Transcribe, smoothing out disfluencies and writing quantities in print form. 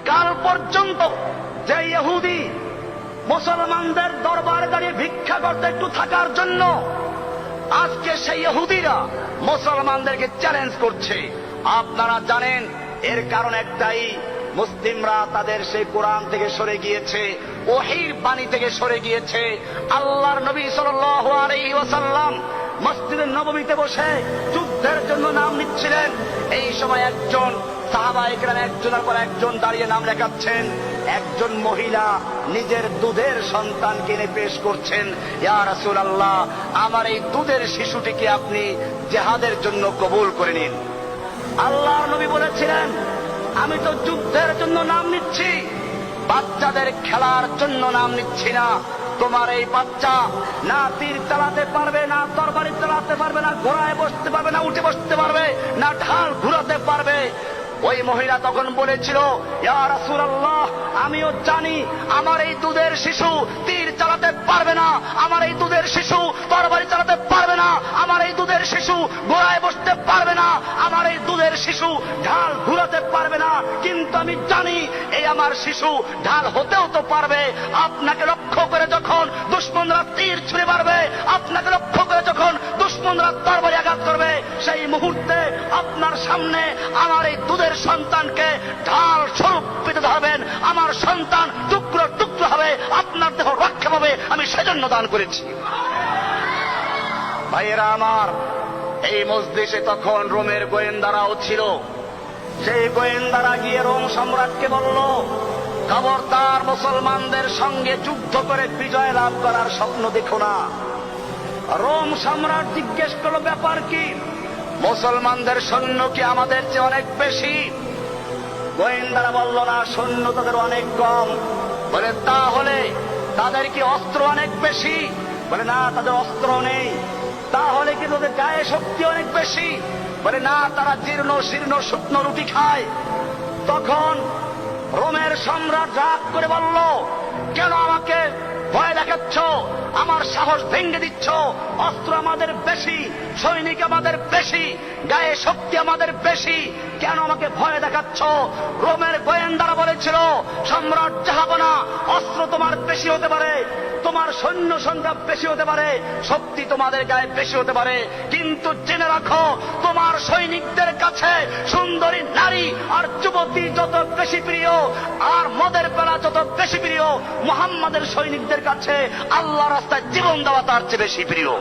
কাল পর্যন্ত যে ইহুদি মুসলমানদের দরবারে দাঁড়িয়ে ভিক্ষা করতে একটু থাকার জন্য, আজকে সেই ইহুদিরা মুসলমানদেরকে চ্যালেঞ্জ করছে। আপনারা জানেন এর কারণ একটাই, মুসলিমরা তাদের সেই কোরআন থেকে সরে গিয়েছে, ওহীর বাণী থেকে সরে গিয়েছে। আল্লাহর নবী সাল্লাল্লাহু আলাইহি ওয়াসাল্লাম মসজিদে নববীতে বসে যুদ্ধের জন্য নাম নিচ্ছিলেন। এই সময় একজন সাহাবায়ে কেরাম একজনের পর একজন দাঁড়িয়ে নাম লেখাচ্ছেন। একজন মহিলা নিজের দুধের সন্তানকে এনে পেশ করছেন, ইয়া রাসূলুল্লাহ, আমার এই দুধের শিশুটিকে আপনি জিহাদের জন্য কবুল করে নিন। আল্লাহর নবী বলেছিলেন, আমি তো যুদ্ধের জন্য নাম নিচ্ছি, বাচ্চাদের খেলার জন্য নাম নিচ্ছি না। তোমার এই বাচ্চা না তীর চালাতে পারবে, না তরবারি চালাতে পারবে, না ঘোড়ায় বসতে পারবে, না উঠে বসতে পারবে, না ঢাল ঘুরাতে পারবে। ওই মহিলা তখন বলেছিল, ইয়া রাসূলুল্লাহ, আমিও জানি আমার এই দুধের শিশু তীর চালাতে পারবে না, আমার এই দুধের শিশু তরবারি চালাতে পারবে না, আমার এই দুধের শিশু ঘোড়ায় বসতে পারবে না, আমার এই দুধের শিশু ঢাল ঘুরাতে পারবে না। কিন্তু আমি জানি এই আমার শিশু ঢাল হতেও তো পারবে। আপনাকে লক্ষ্য করে যখন দুশমনরা তীর ছুঁড়ে মারবে, আপনাকে লক্ষ্য করে যখন দুশমনরা তরবারি আঘাত করবে, সেই মুহূর্তে আপনার সামনে আমার এই দুধের সন্তানকে ঢাল স্বরূপ পেতে ধরবেন, আমার সন্তান টুকরো টুকরো হবে, আপনার দেহ রক্ষা পাবে, আমি সেজন্য দান করেছি। ভাইয়েরা আমার, এই মজলিসে তখন রোমের গোয়েন্দারাও ছিল। সেই গোয়েন্দারা গিয়ে রোম সম্রাটকে বলল, খবরদার মুসলমানদের সঙ্গে যুদ্ধ করে বিজয় লাভ করার স্বপ্ন দেখো না। রোম সম্রাট জিজ্ঞেস করলো, ব্যাপার কি? মুসলমানদের সৈন্য কি আমাদের চেয়ে অনেক বেশি? গোয়েন্দারা বলল, না, সৈন্য তাদের অনেক কম। বলে, তাহলে তাদের কি অস্ত্র অনেক বেশি? বলে, না, তাদের অস্ত্র নেই। তাহলে কি তাদের গায়ে শক্তি অনেক বেশি? বলে, না, তারা জীর্ণ শীর্ণ শুকনো রুটি খায়। তখন রোমের সম্রাট রাগ করে বলল, কেন আমাকে ভয় দেখাচ্ছ? আমার সাহস ভেঙে দিচ্ছ। অস্ত্র আমাদের বেশি, সৈনিক আমাদের বেশি, গায়ে শক্তি আমাদের বেশি, কেন আমাকে ভয় দেখাচ্ছ? রোমের গোয়েন্দারা বলেছিল, সম্রাট জাহাপনা, অস্ত্র তোমার বেশি হতে পারে, তোমার সৈন্য সংখ্যা বেশি হতে পারে, শক্তি তোমাদের গায়ে বেশি হতে পারে, কিন্তু জেনে রাখো, তোমার সৈনিকদের কাছে সুন্দরী নারী আর যুবতী যত বেশি প্রিয়, আর মদের পেলা যত বেশি প্রিয়, মুহাম্মাদের সৈনিকদের কাছে আল্লাহ রাস্তায় জীবন দেওয়া তার চেয়ে বেশি প্রিয়।